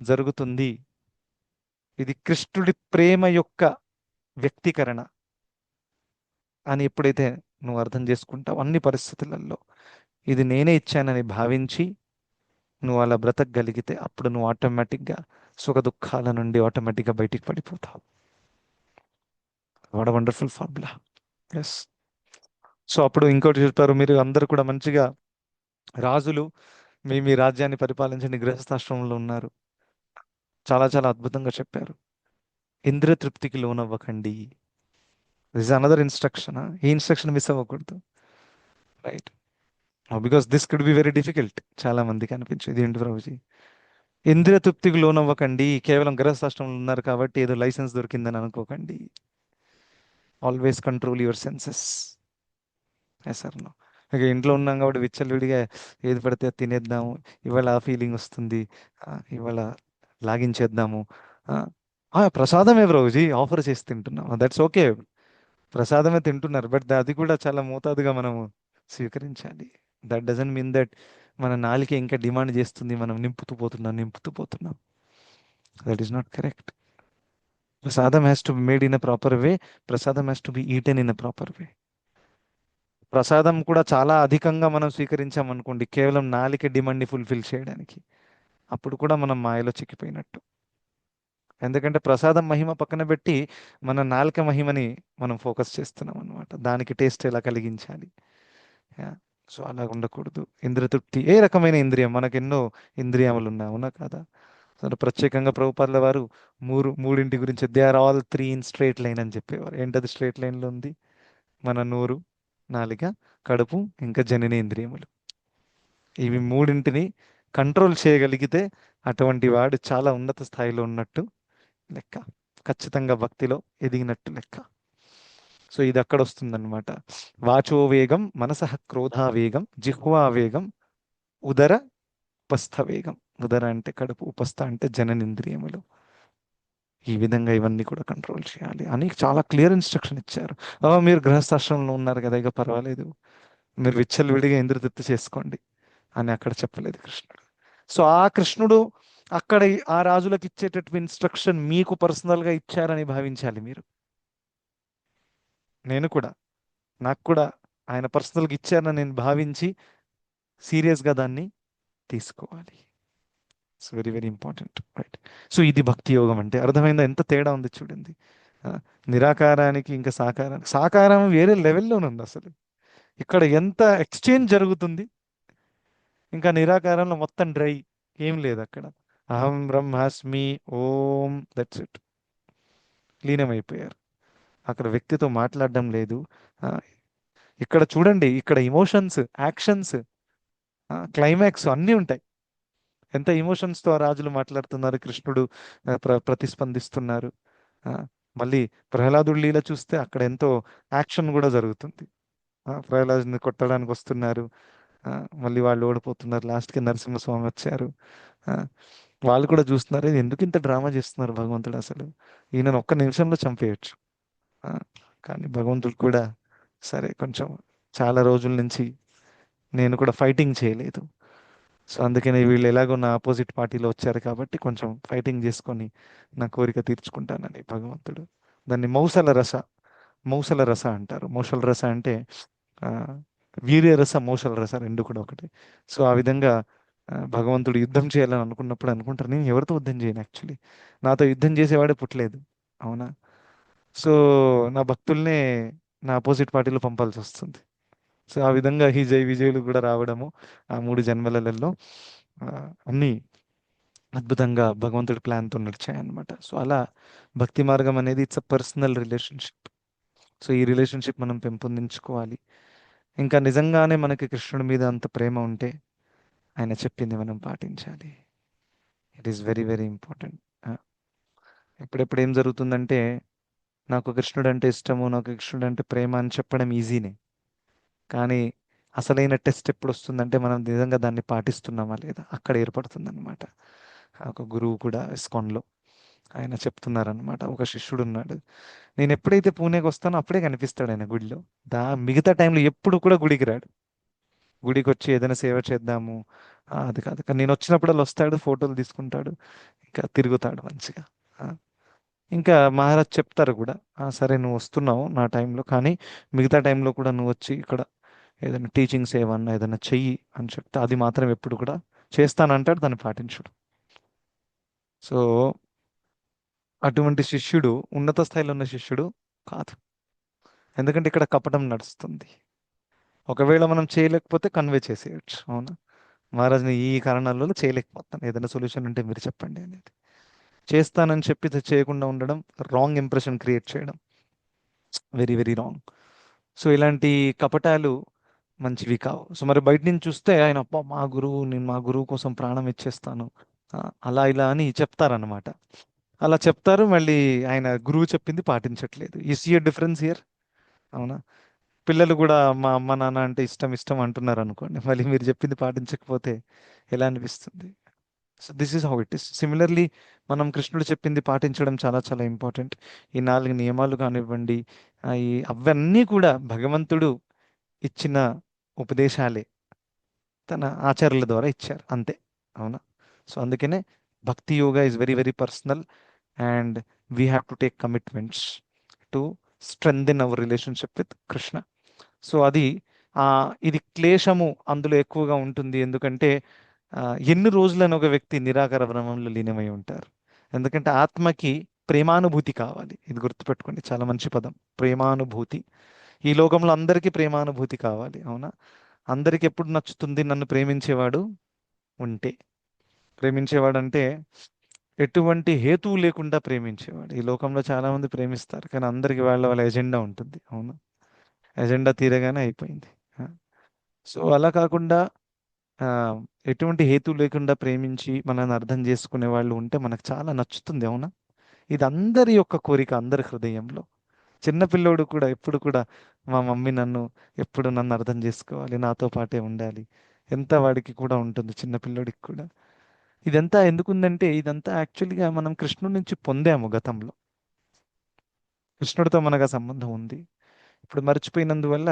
జరుగుతుంది, ఇది కృష్ణుడి ప్రేమ యొక్క వ్యక్తీకరణ అని ఎప్పుడైతే నువ్వు అర్థం చేసుకుంటావు అన్ని పరిస్థితులలో, ఇది నేనే ఇచ్చానని భావించి నువ్వు అలా బ్రతకగలిగితే అప్పుడు నువ్వు ఆటోమేటిక్గా సుఖ దుఃఖాల నుండి ఆటోమేటిక్గా బయటికి పడిపోతావు. What wonderful formula. Yes. So అప్పుడు ఇంకోటి చెప్తారు, మీరు అందరూ కూడా మంచిగా రాజులు, మీ రాజ్యాన్ని పరిపాలించని గృహస్థాశ్రమంలో ఉన్నారు. చాలా చాలా అద్భుతంగా చెప్పారు. ఇంద్రియ తృప్తికి లోనవ్వకండి. This another instruction. ఈ ఇన్స్ట్రక్షన్ మిస్ అవ్వకూడదు. Right. Because this could be very difficult. చాలా మందికి అనిపించేది, ఏంటి ప్రభుజీ ఇంద్రియ తృప్తికి లోనవ్వకండి, కేవలం గృహస్థాశ్రమంలో ఉన్నారు కాబట్టి ఏదో లైసెన్స్ దొరికిందని అనుకోకండి. Always control your senses. Yes sir. No. ఇక ఇంట్లో ఉన్నాం కాబట్టి విచ్చలవిడిగా ఏది పడితే అది తినేద్దాము, ఇవాళ ఆ ఫీలింగ్ వస్తుంది, ఇవాళ లాగించేద్దాము. ప్రసాదమే ప్రభుజీ ఆఫర్ చేసి తింటున్నాం, దట్స్ ఓకే. ప్రసాదమే తింటున్నారు, బట్ అది కూడా చాలా మోతాదుగా మనము స్వీకరించాలి. దట్ డజంట్ మీన్ దట్ మన నాలిక ఇంకా డిమాండ్ చేస్తుంది, మనం నింపుతూ పోతున్నాం. That is not correct. ప్రసాదం has to be made in a proper way. ప్రసాదం has to be eaten in a proper way. ప్రసాదం కూడా చాలా అధికంగా మనం స్వీకరించామనుకోండి, కేవలం నాలిక డిమాండ్ని ఫుల్ఫిల్ చేయడానికి, అప్పుడు కూడా మనం మాయలో చిక్కిపోయినట్టు. ఎందుకంటే ప్రసాదం మహిమ పక్కన పెట్టి మన నాలుక మహిమని మనం ఫోకస్ చేస్తున్నాం అనమాట. దానికి టేస్ట్ ఎలా కలిగించాలి. సో అలా ఉండకూడదు. ఇంద్రియ తృప్తి ఏ రకమైన ఇంద్రియం, మనకు ఎన్నో ఇంద్రియములు ఉన్నాయి, అవునా కదా. సో ప్రత్యేకంగా ప్రభుపాదుల వారు మూడింటి గురించి, they are all 3 in straight line అని చెప్పేవారు. ఏంటది స్ట్రేట్ లైన్లో ఉంది? మన నోరు, నాలిక, కడుపు, ఇంకా జననేంద్రియములు. ఇవి మూడింటిని కంట్రోల్ చేయగలిగితే అటువంటి వాడు చాలా ఉన్నత స్థాయిలో ఉన్నట్టు లెక్క, ఖచ్చితంగా భక్తిలో ఎదిగినట్టు లెక్క. సో ఇది అక్కడ వస్తుందన్నమాట. వాచో వేగం, మనసః క్రోధావేగం, జిహ్వా వేగం, ఉదర ఉపస్థ వేగం. ఉదర అంటే కడుపు, ఉపస్థ అంటే జననేంద్రియములు. ఈ విధంగా ఇవన్నీ కూడా కంట్రోల్ చేయాలి అని చాలా క్లియర్ ఇన్స్ట్రక్షన్ ఇచ్చారు. మీరు గృహస్థాశ్రమంలో ఉన్నారు కదా, ఇక పర్వాలేదు, మీరు విచ్చలవిడిగా ఇంద్రియ తృప్తి చేసుకోండి అని అక్కడ చెప్పలేదు కృష్ణుడు. సో ఆ కృష్ణుడు అక్కడ ఆ రాజులకు ఇచ్చేటటువంటి ఇన్స్ట్రక్షన్ మీకు పర్సనల్గా ఇచ్చారని భావించాలి మీరు. నాకు కూడా ఆయన పర్సనల్గా ఇచ్చారని నేను భావించి సీరియస్గా దాన్ని తీసుకోవాలి. It's very very important. Right. So ఇది భక్తి యోగం అంటే. అర్థమైందా? ఎంత తేడా ఉంది చూడండి. నిరాకారానికి ఇంకా సాకారం వేరే లెవెల్లోనే ఉంది అసలు. ఇక్కడ ఎంత ఎక్స్చేంజ్ జరుగుతుంది. ఇంకా నిరాకారంలో మొత్తం డ్రై, ఏం లేదు అక్కడ. అహం బ్రహ్మాస్మి, ఓం, దట్స్ ఇట్. లీనమైపోయారు. అక్కడ వ్యక్తితో మాట్లాడడం లేదు. ఇక్కడ చూడండి, ఇక్కడ ఇమోషన్స్, యాక్షన్స్, క్లైమాక్స్ అన్నీ ఉంటాయి. ఎంత ఎమోషన్స్తో ఆ రాజులు మాట్లాడుతున్నారు, కృష్ణుడు ప్రతిస్పందిస్తున్నారు. మళ్ళీ ప్రహ్లాదుడి లీల చూస్తే అక్కడ ఎంతో యాక్షన్ కూడా జరుగుతుంది. ప్రహ్లాదుని కొట్టడానికి వస్తున్నారు, మళ్ళీ వాళ్ళు ఓడిపోతున్నారు, లాస్ట్కి నరసింహస్వామి వచ్చారు. వాళ్ళు కూడా చూస్తున్నారు, ఇది ఎందుకు ఇంత డ్రామా చేస్తున్నారు భగవంతుడు, అసలు ఈయనను ఒక్క నిమిషంలో చంపేయచ్చు. కానీ భగవంతుడు కూడా సరే, కొంచెం చాలా రోజుల నుంచి నేను కూడా ఫైటింగ్ చేయలేదు, సో అందుకని వీళ్ళు ఎలాగో నా ఆపోజిట్ పార్టీలో వచ్చారు కాబట్టి కొంచెం ఫైటింగ్ చేసుకొని నా కోరిక తీర్చుకుంటానని భగవంతుడు దాన్ని మౌసల రస అంటారు. మౌసల రస అంటే వీర్యరస, మౌసల రస రెండు కూడా ఒకటి. సో ఆ విధంగా భగవంతుడు యుద్ధం చేయాలని అనుకుంటారు, నేను ఎవరితో యుద్ధం చేయను, యాక్చువల్లీ నాతో యుద్ధం చేసేవాడే పుట్టలేదు, అవునా. సో నా భక్తుల్నే నా ఆపోజిట్ పార్టీలో పంపాల్సి వస్తుంది. సో ఆ విధంగా ఈ జై విజయులు కూడా రావడము ఆ 3 జన్మలలో అన్నీ అద్భుతంగా భగవంతుడి ప్లాన్తో నడిచాయన్నమాట. సో అలా భక్తి మార్గం అనేది it's a personal relationship. So ఈ రిలేషన్షిప్ మనం పెంపొందించుకోవాలి. ఇంకా నిజంగానే మనకి కృష్ణుడి మీద అంత ప్రేమ ఉంటే ఆయన చెప్పింది మనం పాటించాలి. It is very very important. ఎప్పుడెప్పుడు ఏం జరుగుతుందంటే, నాకు కృష్ణుడు అంటే ఇష్టము, నాకు కృష్ణుడు అంటే ప్రేమ అని చెప్పడం ఈజీనే, కానీ అసలైన టెస్ట్ ఎప్పుడు వస్తుందంటే మనం నిజంగా దాన్ని పాటిస్తున్నామా లేదా అక్కడ ఏర్పడుతుంది అనమాట. ఒక గురువు కూడా ఇస్కాన్లో ఆయన చెప్తున్నారనమాట. ఒక శిష్యుడు ఉన్నాడు, నేను ఎప్పుడైతే పూణేకి వస్తానో అప్పుడే కనిపిస్తాడు ఆయన గుడిలో. మిగతా టైంలో ఎప్పుడు కూడా గుడికి రాడు. గుడికి వచ్చి ఏదైనా సేవ చేద్దాము అది కాదు, కానీ నేను వచ్చినప్పుడల్లా వస్తాడు, ఫోటోలు తీసుకుంటాడు, ఇంకా తిరుగుతాడు మంచిగా. ఆ, ఇంకా మహారాజ్ చెప్తారు కూడా, సరే నువ్వు వస్తున్నావు నా టైంలో, కానీ మిగతా టైంలో కూడా నువ్వు వచ్చి ఇక్కడ ఏదైనా టీచింగ్ సేవ అన్నా ఏదైనా చెయ్యి అని చెప్తే అది మాత్రం ఎప్పుడు కూడా చేస్తానంటాడు, దాన్ని పాటించడు. సో అటువంటి శిష్యుడు ఉన్నత స్థాయిలో ఉన్న శిష్యుడు కాదు. ఎందుకంటే ఇక్కడ కపటం నడుస్తుంది. ఒకవేళ మనం చేయలేకపోతే కన్వే చేసేయచ్చు. అవునా, మహారాజ్ని ఈ కారణాల వల్ల చేయలేకపోతాను, ఏదైనా సొల్యూషన్ ఉంటే మీరు చెప్పండి అనేది. చేస్తానని చెప్పి ఇది చేయకుండా ఉండడం, రాంగ్ ఇంప్రెషన్ క్రియేట్ చేయడం, వెరీ వెరీ రాంగ్. సో ఇలాంటి కపటాలు మంచివి కావు. సో మరి బయట నుంచి చూస్తే ఆయన అబ్బా మా గురువు, నేను మా గురువు కోసం ప్రాణం ఇచ్చేస్తాను అలా ఇలా అని చెప్తారనమాట. అలా చెప్తారు, మళ్ళీ ఆయన గురువు చెప్పింది పాటించట్లేదు. ఈ సీ ఎ డిఫరెన్స్ హియర్. అవునా, పిల్లలు కూడా మా అమ్మ నాన్న అంటే ఇష్టం ఇష్టం అంటున్నారు అనుకోండి, మళ్ళీ మీరు చెప్పింది పాటించకపోతే ఎలా అనిపిస్తుంది? So this is how it is. Similarly మనం కృష్ణుడు చెప్పింది పాటించడం చాలా చాలా ఇంపార్టెంట్. ఈ 4 నియమాలు కానివ్వండి, అవన్నీ కూడా భగవంతుడు ఇచ్చిన ఉపదేశాలే, తన ఆచార్యుల ద్వారా ఇచ్చారు అంతే. అవునా, సో అందుకనే భక్తి yoga is very very personal and we have to take commitments to strengthen our relationship with Krishna. So ఇది క్లేశము అందులో ఎక్కువగా ఉంటుంది. ఎందుకంటే ఎన్ని రోజులని ఒక వ్యక్తి నిరాకార బ్రహ్మంలో లీనమై ఉంటారు. ఎందుకంటే ఆత్మకి ప్రేమానుభూతి కావాలి. ఇది గుర్తుపెట్టుకోండి, చాలా మంచి పదం, ప్రేమానుభూతి. ఈ లోకంలో అందరికీ ప్రేమానుభూతి కావాలి. అవునా, అందరికి ఎప్పుడు నచ్చుతుంది? నన్ను ప్రేమించేవాడు ఉంటే. ప్రేమించేవాడు అంటే ఎటువంటి హేతువు లేకుండా ప్రేమించేవాడు. ఈ లోకంలో చాలా మంది ప్రేమిస్తారు, కానీ అందరికి వాళ్ళ వాళ్ళ ఎజెండా ఉంటుంది. అవును, ఎజెండా తీరగానే అయిపోయింది. సో అలా కాకుండా ఎటువంటి హేతు లేకుండా ప్రేమించి మనల్ని అర్థం చేసుకునే వాళ్ళు ఉంటే మనకు చాలా నచ్చుతుంది. అవునా, ఇది అందరి యొక్క కోరిక, అందరి హృదయంలో. చిన్నపిల్లోడు కూడా ఎప్పుడు కూడా మా మమ్మీ ఎప్పుడు నన్ను అర్థం చేసుకోవాలి, నాతో పాటే ఉండాలి, ఎంత వాడికి కూడా ఉంటుంది, చిన్నపిల్లోడికి కూడా. ఇదంతా ఎందుకుందంటే ఇదంతా యాక్చువల్గా మనం కృష్ణుడి నుంచి పొందాము గతంలో. కృష్ణుడితో మనకు ఆ సంబంధం ఉంది. ఇప్పుడు మర్చిపోయినందువల్ల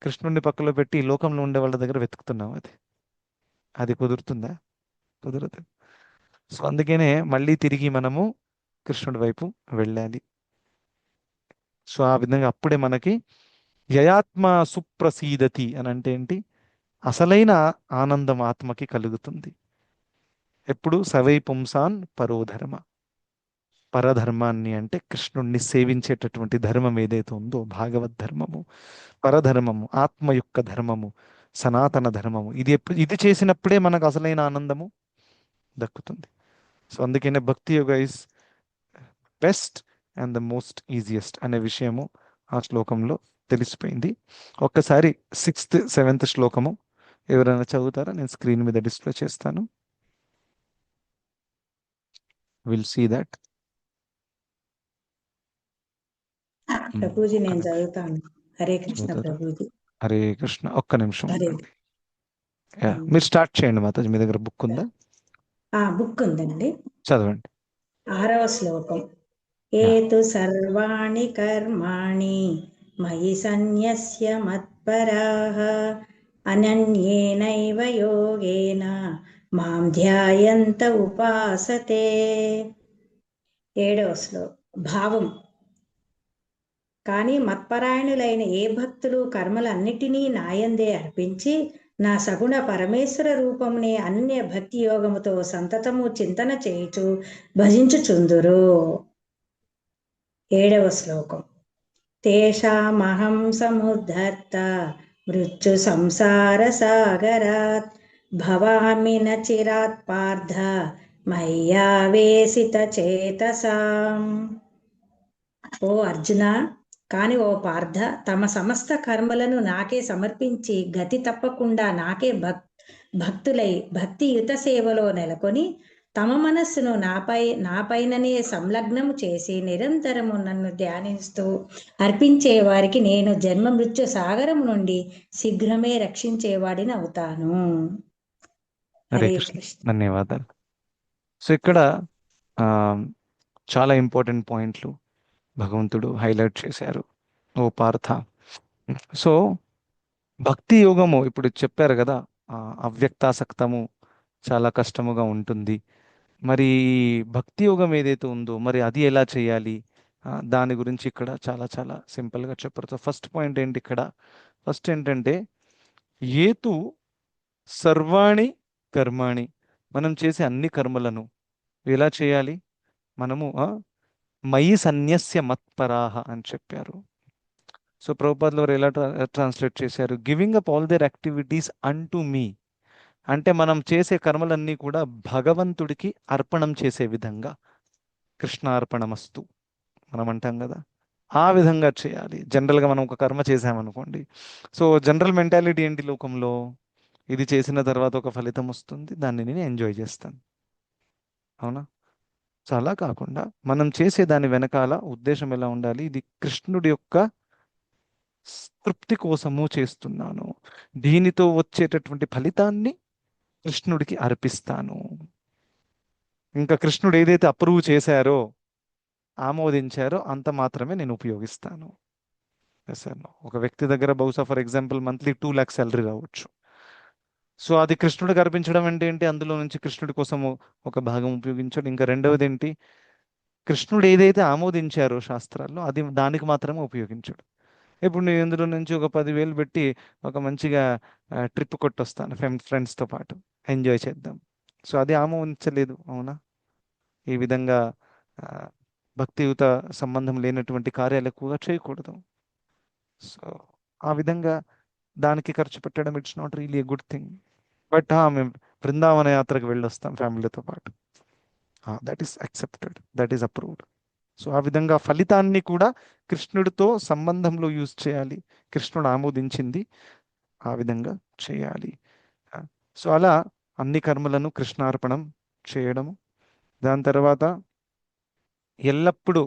కృష్ణుడిని పక్కలో పెట్టి ఈ లోకంలో ఉండే వాళ్ళ దగ్గర వెతుకుతున్నాం. అది కుదురుతుందా? కుదరదు. సో అందుకనే మళ్ళీ తిరిగి మనము కృష్ణుడి వైపు వెళ్ళాలి. సో ఆ విధంగా అప్పుడే మనకి యయాత్మ సుప్రసీదతి అని అంటే ఏంటి? అసలైన ఆనందం ఆత్మకి కలుగుతుంది. ఎప్పుడు సవై పుంసాన్ పరోధర్మ. పరధర్మాన్ని అంటే కృష్ణుణ్ణి సేవించేటటువంటి ధర్మం ఏదైతే ఉందో, భాగవత్ ధర్మము, పరధర్మము, ఆత్మ యొక్క ధర్మము, సనాతన ధర్మము, ఇది చేసినప్పుడే మనకు అసలైన ఆనందము దక్కుతుంది. సో అందుకనే bhakti yoga is best and the most easiest అనే విషయము ఆ శ్లోకంలో తెలిసిపోయింది. ఒక్కసారి 6th 7th శ్లోకము ఎవరైనా చదువుతారా? నేను స్క్రీన్ మీద డిస్ప్లే చేస్తాను. Will see that. ప్రభుజీ నేను చదువుతాను. హరే కృష్ణ ప్రభుజీ. హరే కృష్ణ. ఒక్క నిమిషం హరే. ఉండండి. మీరు స్టార్ట్ చేయండి మాతాజీ. మీ దగ్గర బుక్ ఉందా? బుక్ ఉందండి. చదవండి. 6వ శ్లోకం. ఏతు సర్వాణి కర్మాణి మయి సన్యస్య మత్పరాః అనన్యేనైవ యోగేన మాం ధ్యాయంత ఉపాసతే. 7వ శ్లోకం. భావం. కానీ మత్పరాయణులైన ఏ భక్తులు కర్మలన్నిటినీ నాయందే అర్పించి నా సగుణ పరమేశ్వర రూపమునే అన్య భక్తి యోగముతో సంతతము చింతన చేయుచు భజించుచుందురు. 7వ శ్లోకం. తేషామహం సముద్ధర్త మృత్యు సంసార సాగరాత్ భవామి న చిరాత్ పార్థ మయ్యావేసిత చేతసాం. ఓ అర్జున, కాని ఓ పార్థ, తమ సమస్త కర్మలను నాకే సమర్పించి గతి తప్పకుండా నాకే భక్తులై భక్తియుత సేవలో నెలకొని తమ మనస్సును నాపైననే సంలగ్నము చేసి నిరంతరము నన్ను ధ్యానిస్తూ అర్పించే వారికి నేను జన్మ మృత్యు సాగరం నుండి శీఘ్రమే రక్షించేవాడిని అవుతాను. హరే హరే కృష్ణ. కృష్ణ. ధన్యవాదాలు. సో ఇక్కడ ఆ, చాలా ఇంపార్టెంట్ పాయింట్లు భగవంతుడు హైలైట్ చేశారు ఓ పార్థ. సో భక్తి యోగము ఇప్పుడు చెప్పారు కదా, అవ్యక్తాసక్తము చాలా కష్టముగా ఉంటుంది. మరి భక్తి యోగం ఏదైతే ఉందో మరి అది ఎలా చేయాలి, దాని గురించి ఇక్కడ చాలా చాలా సింపుల్గా చెప్పారు. సో ఫస్ట్ పాయింట్ ఏంటి ఇక్కడ, ఫస్ట్ ఏంటంటే ఏతు సర్వాణి కర్మాణి, మనం చేసే అన్ని కర్మలను ఎలా చేయాలి, మనము మయి సన్యస్య మత్పరాహ అని చెప్పారు. సో ప్రభుపాదులు వారు ఎలా ట్రాన్స్లేట్ చేశారు, giving up all there activities అంటు మీ, అంటే మనం చేసే కర్మలన్నీ కూడా భగవంతుడికి అర్పణం చేసే విధంగా, కృష్ణార్పణమస్తు మనం అంటాం కదా, ఆ విధంగా చేయాలి. జనరల్గా మనం ఒక కర్మ చేసామనుకోండి, సో జనరల్ మెంటాలిటీ ఏంటి లోకంలో, ఇది చేసిన తర్వాత ఒక ఫలితం వస్తుంది, దాన్ని నేను ఎంజాయ్ చేస్తాను, అవునా? సో అలా కాకుండా మనం చేసే దాని వెనకాల ఉద్దేశం ఎలా ఉండాలి, ఇది కృష్ణుడి యొక్క తృప్తి కోసము చేస్తున్నాను, దీనితో వచ్చేటటువంటి ఫలితాన్ని కృష్ణుడికి అర్పిస్తాను. ఇంకా కృష్ణుడు ఏదైతే అప్రూవ్ చేశారో, ఆమోదించారో అంత మాత్రమే నేను ఉపయోగిస్తాను. సార్ ఒక వ్యక్తి దగ్గర బహుశా for example monthly 2 lakhs salary రావచ్చు. సో అది కృష్ణుడికి అర్పించడం అంటే ఏంటి, అందులో నుంచి కృష్ణుడి కోసము ఒక భాగం ఉపయోగించడం. ఇంకా రెండవది ఏంటి, కృష్ణుడు ఏదైతే ఆమోదించారో శాస్త్రాల్లో అది దానికి మాత్రమే ఉపయోగించడు. ఇప్పుడు నేను ఇందులో నుంచి ఒక 10,000 పెట్టి ఒక మంచిగా ట్రిప్ కొట్టొస్తాను ఫ్రెండ్స్తో పాటు, ఎంజాయ్ చేద్దాం. సో అది ఆమోదించలేదు, అవునా? ఈ విధంగా ఆ, భక్తియుత సంబంధం లేనటువంటి కార్యాలు ఎక్కువగా చేయకూడదు. సో ఆ విధంగా దానికి ఖర్చు పెట్టడం it's not really a good thing. But మేము బృందావన యాత్రకు వెళ్ళొస్తాం ఫ్యామిలీతో పాటు, that is accepted, that is approved. So ఆ విధంగా ఫలితాన్ని కూడా కృష్ణుడితో సంబంధంలో యూజ్ చేయాలి, కృష్ణుడు ఆమోదించింది ఆ విధంగా చేయాలి. సో అలా అన్ని కర్మలను కృష్ణార్పణం చేయడము. దాని తర్వాత ఎల్లప్పుడూ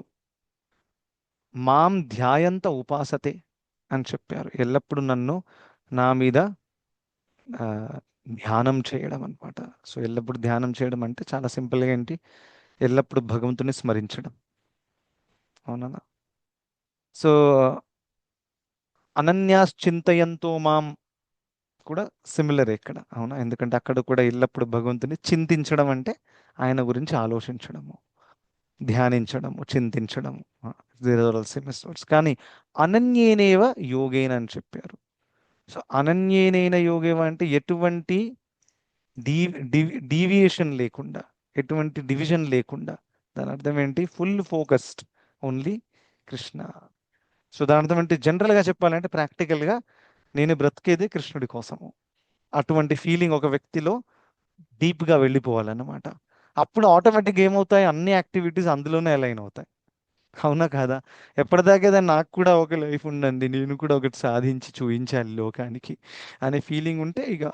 మాం ధ్యాయంత ఉపాసతే అని చెప్పారు, ఎల్లప్పుడూ నన్ను నా మీద ఆ, ధ్యానం చేయడం అనమాట. సో ఎల్లప్పుడూ ధ్యానం చేయడం అంటే చాలా సింపుల్గా ఏంటి, ఎల్లప్పుడూ భగవంతుని స్మరించడం, అవునా? సో అనన్యాశ్చింతయంతో మాం కూడా సిమిలర్ ఇక్కడ, అవునా? ఎందుకంటే అక్కడ కూడా ఎల్లప్పుడూ భగవంతుని చింతించడం అంటే ఆయన గురించి ఆలోచించడము, ధ్యానించడము, చింతించడము, సేమస్ వర్డ్స్. కానీ అనన్యేనేవ యోగేన అని చెప్పారు. సో అనన్యేనైన యోగేవ అంటే ఎటువంటి డీవియేషన్ లేకుండా, ఎటువంటి డివిజన్ లేకుండా, దాని అర్థం ఏంటి, full focused only Krishna. So దాని అర్థం ఏంటి, జనరల్గా చెప్పాలంటే ప్రాక్టికల్గా నేను బ్రతికేదే కృష్ణుడి కోసము, అటువంటి ఫీలింగ్ ఒక వ్యక్తిలో డీప్గా వెళ్ళిపోవాలన్నమాట. అప్పుడు ఆటోమేటిక్గా ఏమవుతాయి, అన్ని యాక్టివిటీస్ అందులోనే అలైన్ అవుతాయి, అవునా కాదా? ఎప్పటిదాకా నాకు కూడా ఒక లైఫ్ ఉండండి, నేను కూడా ఒకటి సాధించి చూపించాలి లోకానికి అనే ఫీలింగ్ ఉంటే ఇక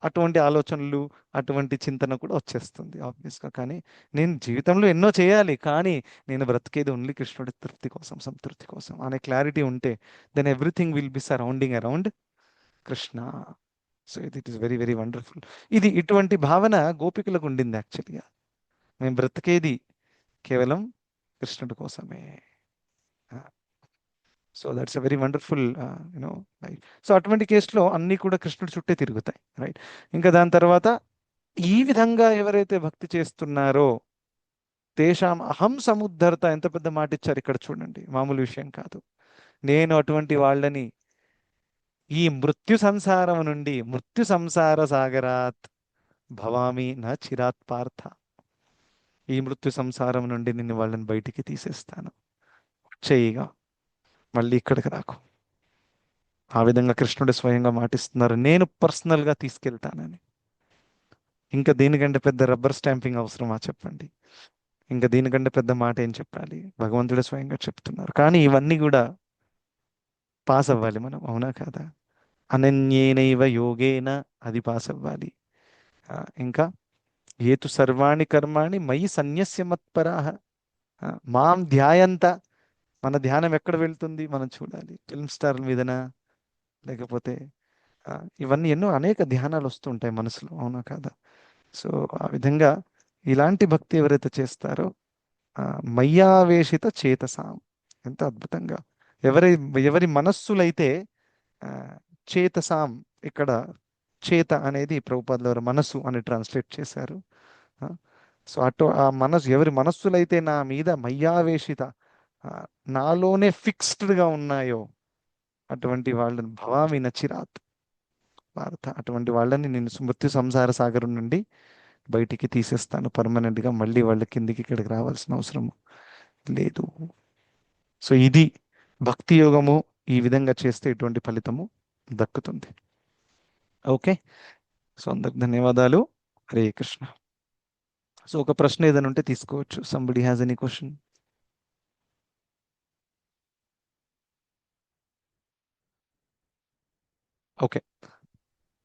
అటువంటి ఆలోచనలు, అటువంటి చింతన కూడా వచ్చేస్తుంది ఆబ్వియస్గా. కానీ నేను జీవితంలో ఎన్నో చేయాలి, కానీ నేను బ్రతికేది ఓన్లీ కృష్ణుడి తృప్తి కోసం, సంతృప్తి కోసం అనే క్లారిటీ ఉంటే then everything will be surrounding around Krishna. So it is very very wonderful. ఇది ఇటువంటి భావన గోపికలకు ఉండింది యాక్చువల్గా, మేము బ్రతికేది కేవలం కృష్ణుడి కోసమే. So that's a very wonderful you know life. So అటువంటి కేసులో అన్నీ కూడా కృష్ణుడి చుట్టే తిరుగుతాయి, రైట్? ఇంకా దాని తర్వాత ఈ విధంగా ఎవరైతే భక్తి చేస్తున్నారో తేషాం అహం సముద్ధరత, ఎంత పెద్ద మాట ఇచ్చారు ఇక్కడ చూడండి, మామూలు విషయం కాదు. నేను అటువంటి వాళ్ళని ఈ మృత్యు సంసారం నుండి, మృత్యు సంసార సాగరాత్ భవామి నా చిరాత్ పార్థ, ఈ మృత్యు సంసారం నుండి నిన్ను వాళ్ళని బయటికి తీసేస్తాను, చెయ్యిగా మళ్ళీ ఇక్కడికి రాకు. ఆ విధంగా కృష్ణుడు స్వయంగా మాటిస్తున్నారు, నేను పర్సనల్గా తీసుకెళ్తానని. ఇంకా దీనికంటే పెద్ద రబ్బర్ స్టాంపింగ్ అవసరమా చెప్పండి? ఇంకా దీనికంటే పెద్ద మాట ఏం చెప్పాలి? భగవంతుడు స్వయంగా చెప్తున్నారు. కానీ ఇవన్నీ కూడా పాస్ అవ్వాలి మనం, అవునా కాదా? అనన్యేనైవ యోగేన, అది పాస్ అవ్వాలి. ఇంకా ఏతు సర్వాణి కర్మాణి మయి సన్యస్య మత్పరాహ. మాం ధ్యాయంత. మన ధ్యానం ఎక్కడ వెళ్తుంది మనం చూడాలి. ఫిల్మ్ స్టార్ల మీదనా, లేకపోతే ఆ, ఇవన్నీ ఎన్నో అనేక ధ్యానాలు వస్తుంటాయి మనసులో, అవునా కాదా? సో ఆ విధంగా ఇలాంటి భక్తి ఎవరైతే చేస్తారో ఆ, మయ్యావేశిత చేతసాం. ఎంత అద్భుతంగా! ఎవరి ఎవరి మనస్సులైతే ఆ, చేతసాం, ఇక్కడ చేత అనేది ప్రభుపాదుల వారు మనస్సు అని ట్రాన్స్లేట్ చేశారు. ఆ, సో అటు ఆ మనసు, ఎవరి మనస్సులైతే నా మీద మయ్యావేశిత, ఆ, నాలోనే ఫిక్స్డ్గా ఉన్నాయో అటువంటి వాళ్ళని భవామి నచిరాత్ భారత, అటువంటి వాళ్ళని నేను మృత్యు సంసార సాగరం నుండి బయటికి తీసేస్తాను పర్మనెంట్గా. మళ్ళీ వాళ్ళ కిందికి ఇక్కడికి రావాల్సిన అవసరం లేదు. సో ఇది భక్తి యోగము. ఈ విధంగా చేస్తే ఇటువంటి ఫలితము దక్కుతుంది. ఓకే. సో అందరికి ధన్యవాదాలు. హరే కృష్ణ. సో ఒక ప్రశ్న ఏదైనా ఉంటే తీసుకోవచ్చు. Somebody has any question? Okay.